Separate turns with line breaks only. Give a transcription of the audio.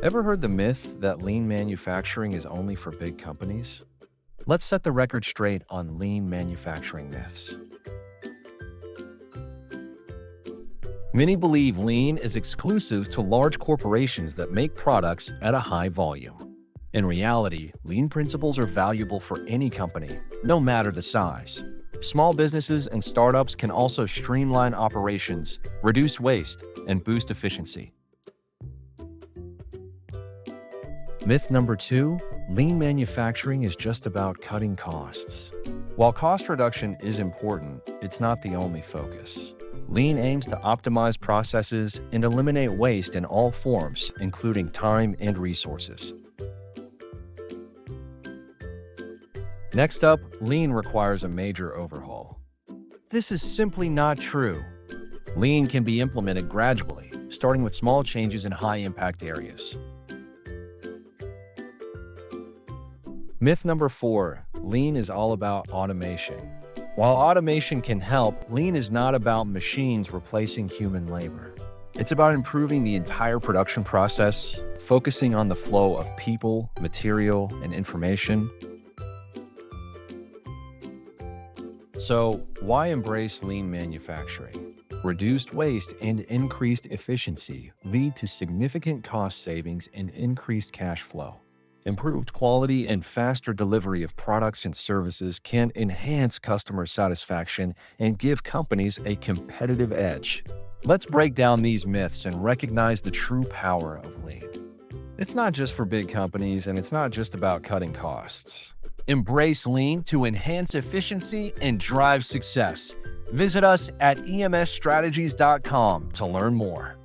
Ever heard the myth that lean manufacturing is only for big companies? Let's set the record straight on lean manufacturing myths. Many believe lean is exclusive to large corporations that make products at a high volume. In reality, lean principles are valuable for any company, no matter the size. Small businesses and startups can also streamline operations, reduce waste, and boost efficiency. Myth number 2, lean manufacturing is just about cutting costs. While cost reduction is important, it's not the only focus. Lean aims to optimize processes and eliminate waste in all forms, including time and resources. Next up, lean requires a major overhaul. This is simply not true. Lean can be implemented gradually, starting with small changes in high-impact areas. Myth number 4, lean is all about automation. While automation can help, lean is not about machines replacing human labor. It's about improving the entire production process, focusing on the flow of people, material, and information. So, why embrace lean manufacturing? Reduced waste and increased efficiency lead to significant cost savings and increased cash flow. Improved quality and faster delivery of products and services can enhance customer satisfaction and give companies a competitive edge. Let's break down these myths and recognize the true power of lean. It's not just for big companies, and it's not just about cutting costs. Embrace lean to enhance efficiency and drive success. Visit us at emsstrategies.com to learn more.